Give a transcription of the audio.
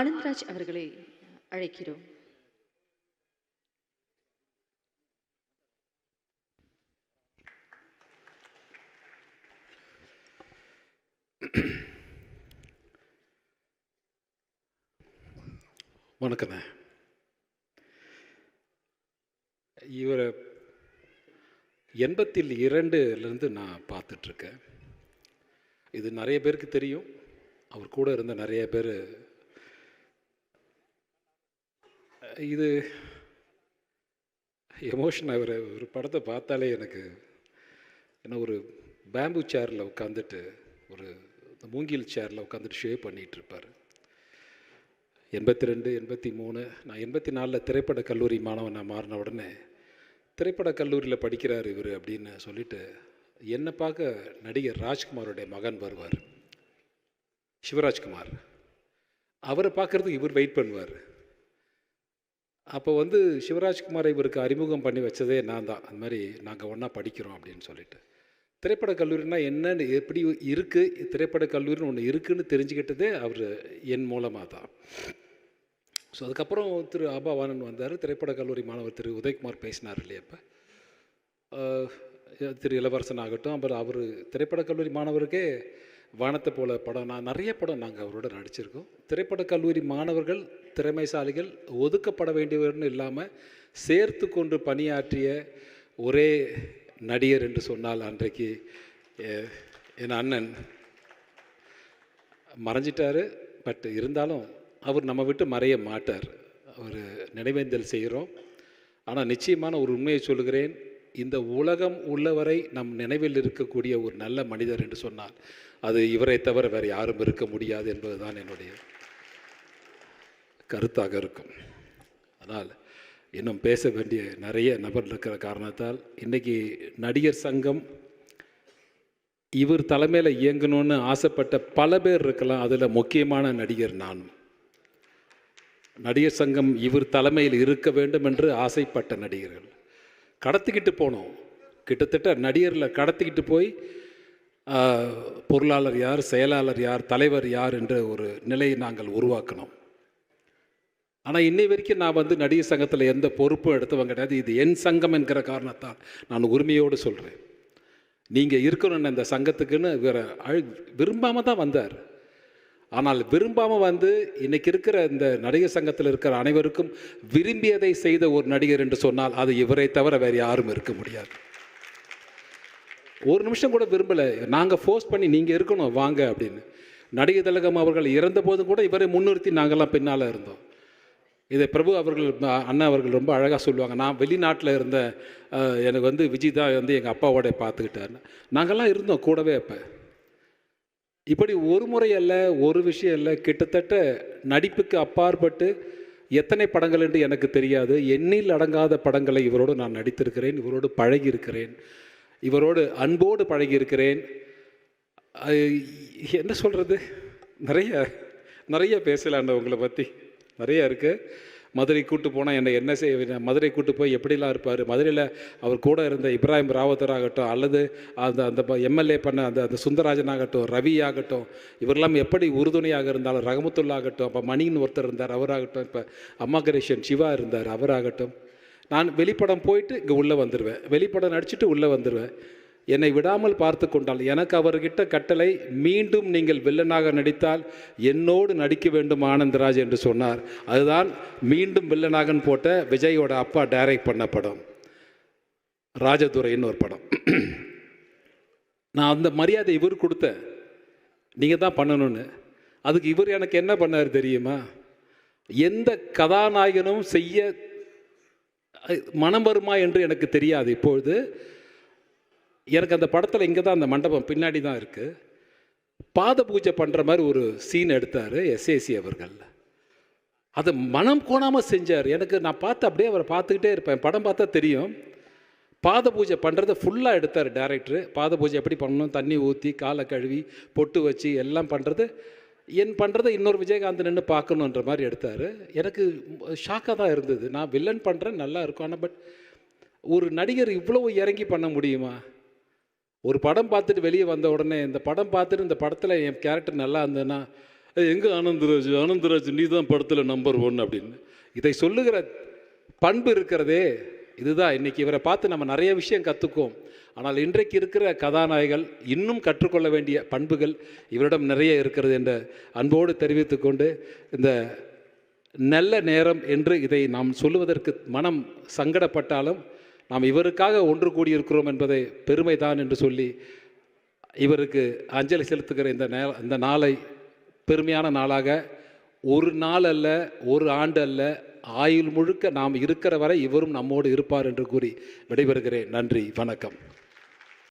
ஆனந்த்ராஜ் அவர்களை அழைக்கிறோம். வணக்கண்ணே. இவரை 82லேருந்து நான் பார்த்துட்ருக்கேன். இது நிறைய பேருக்கு தெரியும். அவர் கூட இருந்த நிறைய பேர் இது எமோஷன். ஒரு படத்தை பார்த்தாலே எனக்கு என்ன, ஒரு பேம்பு சேரில் உட்காந்துட்டு, ஒரு மூங்கில் சேரில் உட்காந்துட்டு ஷேவ் பண்ணிகிட்ருப்பார். 82, 83, நான் 84 திரைப்பட கல்லூரி மாணவன் மாறின உடனே திரைப்பட கல்லூரியில் படிக்கிறார் இவர் அப்படின்னு சொல்லிட்டு என்னை பார்க்க நடிகர் ராஜ்குமாரோடைய மகன் வருவார், சிவராஜ்குமார். அவரை பார்க்குறதுக்கு இவர் வெயிட் பண்ணுவார். அப்போ சிவராஜ்குமாரை இவருக்கு அறிமுகம் பண்ணி வச்சதே நான் தான். அந்த மாதிரி நாங்கள் ஒன்றா படிக்கிறோம் அப்படின்னு சொல்லிட்டு. திரைப்பட கல்லூரினா என்னன்னு, எப்படி இருக்குது திரைப்பட கல்லூரின்னு ஒன்று இருக்குதுன்னு தெரிஞ்சுக்கிட்டதே அவர் என் மூலமாக தான். ஸோ அதுக்கப்புறம் திரு ஆபாவானன் வந்தார். திரைப்பட கல்லூரி மாணவர் திரு உதயகுமார் பேசினார் இல்லையா. இப்போ திரு இளவரசன் ஆகட்டும், அப்புறம் அவர் திரைப்பட கல்லூரி மாணவருக்கே வானத்தை போல படம், நான் நிறைய படம் நாங்கள் அவரோட நடிச்சிருக்கோம். திரைப்பட கல்லூரி மாணவர்கள் திறமைசாலிகள், ஒதுக்கப்பட வேண்டியவர்னு இல்லாமல் சேர்த்து கொண்டு பணியாற்றிய ஒரே நடிகர் என்று சொன்னால் அன்றைக்கு என் அண்ணன் மறைஞ்சிட்டார். பட் இருந்தாலும் அவர் நம்ம விட்டு மறைய மாட்டார். அவர் நினைவேந்தல் செய்கிறோம். ஆனால் நிச்சயமான ஒரு உண்மையை சொல்கிறேன், இந்த உலகம் உள்ளவரை நம் நினைவில் இருக்கக்கூடிய ஒரு நல்ல மனிதர் என்று சொன்னால் அது இவரை தவிர வேறு யாரும் இருக்க முடியாது என்பது தான் என்னுடைய கருத்தாக இருக்கும். ஆனால் இன்னும் பேச வேண்டிய நிறைய நபர் இருக்கிற காரணத்தால் இன்றைக்கி நடிகர் சங்கம் இவர் தலைமையில் இயங்கணும்னு ஆசைப்பட்ட பல பேர் இருக்கலாம். அதில் முக்கியமான நடிகர் நான். நடிகர் சங்கம் இவர் தலைமையில் இருக்க வேண்டும் என்று ஆசைப்பட்ட நடிகர்கள் கடத்திக்கிட்டு போனோம். கிட்டத்தட்ட நடிகரில் கடத்திக்கிட்டு போய் பொருளாளர் யார், செயலாளர் யார், தலைவர் யார் என்ற ஒரு நிலையை நாங்கள் உருவாக்கணும். ஆனால் இன்னை வரைக்கும் நான் நடிகர் சங்கத்தில் எந்த பொறுப்பும் எடுத்தவங்க கிடையாது. இது என் சங்கம் என்கிற காரணத்தால் நான் உரிமையோடு சொல்கிறேன். நீங்கள் இருக்கணும்னு இந்த சங்கத்துக்குன்னு வேறு விரும்பாமல் தான் வந்தார். ஆனால் விரும்பாமல் இன்றைக்கி இருக்கிற இந்த நடிகர் சங்கத்தில் இருக்கிற அனைவருக்கும் விரும்பியதை செய்த ஒரு நடிகர் என்று சொன்னால் அது இவரை தவிர வேறு யாரும் இருக்க முடியாது. ஒரு நிமிஷம் கூட விரும்பலை. நாங்கள் ஃபோர்ஸ் பண்ணி நீங்கள் இருக்கணும் வாங்க அப்படின்னு. நடிகர் திலகம் அவர்கள் இறந்த போதும் கூட இவரை முன்னிறுத்தி நாங்கள்லாம் பின்னால் இருந்தோம். இதை பிரபு அவர்கள், அண்ணா அவர்கள் ரொம்ப அழகாக சொல்லுவாங்க. நான் வெளிநாட்டில் இருந்த எனக்கு விஜய் தான் எங்கள் அப்பாவோட பார்த்துக்கிட்டார். நாங்கள்லாம் இருந்தோம் கூடவே. அப்போ இப்படி ஒரு முறை அல்ல, ஒரு விஷயம் இல்லை, கிட்டத்தட்ட நடிப்புக்கு அப்பாற்பட்டு எத்தனை படங்கள் என்று எனக்கு தெரியாது. எண்ணில் அடங்காத படங்களை இவரோடு நான் நடித்திருக்கிறேன், இவரோடு பழகியிருக்கிறேன், இவரோடு அன்போடு பழகியிருக்கிறேன். என்ன சொல்கிறது, நிறைய பேசலாண்ட உங்களை பற்றி நிறைய இருக்குது. மதுரை கூட்டு போனால் என்ன செய்ய, மதுரை கூட்டு போய் எப்படிலாம் இருப்பார். மதுரையில் அவர் கூட இருந்த இப்ராஹிம் ராவத்தர் ஆகட்டும், அல்லது அந்த எம்எல்ஏ பண்ண அந்த சுந்தரராஜன் ஆகட்டும், ரவி ஆகட்டும், இவரெல்லாம் எப்படி உறுதுணையாக இருந்தாலும், ரஹமத்துல்லா ஆகட்டும், அப்போ மணின்னு ஒருத்தர் இருந்தார் அவராகட்டும், இப்போ அம்மா கணேசன் சிவா இருந்தார் அவராகட்டும். நான் வெளிப்படம் போயிட்டு இங்கே உள்ளே வந்துடுவேன், வெளிப்படம் நடிச்சுட்டு உள்ளே வந்துடுவேன். என்னை விடாமல் பார்த்து கொண்டால் எனக்கு அவர்கிட்ட கட்டளை, மீண்டும் நீங்கள் வில்லனாக நடித்தால் என்னோடு நடிக்க வேண்டும் ஆனந்தராஜ் என்று சொன்னார். அதுதான் மீண்டும் வில்லனாகன்னு போட்ட விஜயோட அப்பா டைரக்ட் பண்ண படம் ராஜதுரைன்னு ஒரு படம். நான் அந்த மரியாதை இவர் கொடுத்தேன், நீங்கள் தான் பண்ணணும்னு. அதுக்கு இவர் எனக்கு என்ன பண்ணார் தெரியுமா? எந்த கதாநாயகனும் செய்ய மனம் வருமா என்று எனக்கு தெரியாது. இப்பொழுது எனக்கு அந்த படத்தில் இங்கே தான் அந்த மண்டபம் பின்னாடி தான் இருக்குது. பாத பூஜை பண்ணுற மாதிரி ஒரு சீன் எடுத்தார் எஸ்ஏசி அவர்கள். அதை மனம் கோணாமல் செஞ்சார். நான் பார்த்து அப்படியே அவரை பார்த்துக்கிட்டே இருப்பேன். படம் பார்த்தா தெரியும். பாத பூஜை பண்ணுறதை ஃபுல்லாக எடுத்தார் டைரக்டரு. பாத பூஜை எப்படி பண்ணணும், தண்ணி ஊற்றி காலை கழுவி பொட்டு வச்சு எல்லாம் பண்ணுறது பண்ணுறதை இன்னொரு விஜயகாந்த் நின்று பார்க்கணுன்ற மாதிரி எடுத்தார். எனக்கு ஷாக்காக தான் இருந்தது. நான் வில்லன் பண்ணுறேன், நல்லா இருக்கும். ஆனால் பட் ஒரு நடிகர் இவ்வளவு இறங்கி பண்ண முடியுமா? ஒரு படம் பார்த்துட்டு வெளியே வந்த உடனே இந்த படம் பார்த்துட்டு இந்த படத்தில் என் கேரக்டர் நல்லா இருந்ததுன்னா எங்கே ஆனந்தராஜ், ஆனந்தராஜ் நீ தான் படத்தில் நம்பர் 1 அப்படின்னு இதை சொல்லுகிற பண்பு இருக்கிறதே, இதுதான் இன்றைக்கி இவரை பார்த்து நம்ம நிறைய விஷயம் கற்றுக்குவோம். ஆனால் இன்றைக்கு இருக்கிற கதாநாயகர்கள் இன்னும் கற்றுக்கொள்ள வேண்டிய பண்புகள் இவரிடம் நிறைய இருக்கிறது என்ற அன்போடு தெரிவித்துக்கொண்டு, இந்த நல்ல நேரம் என்று இதை நாம் சொல்லுவதற்கு மனம் சங்கடப்பட்டாலும் நாம் இவருக்காக ஒன்று கூடியிருக்கிறோம் என்பதை பெருமைதான் என்று சொல்லி இவருக்கு அஞ்சலி செலுத்துகிற இந்த நாளை பெருமையான நாளாக, ஒரு நாள் அல்ல, ஒரு ஆண்டு அல்ல, ஆயுள் முழுக்க நாம் இருக்கிற வரை இவரும் நம்மோடு இருப்பார் என்று கூறி விடைபெறுகிறேன். நன்றி, வணக்கம்.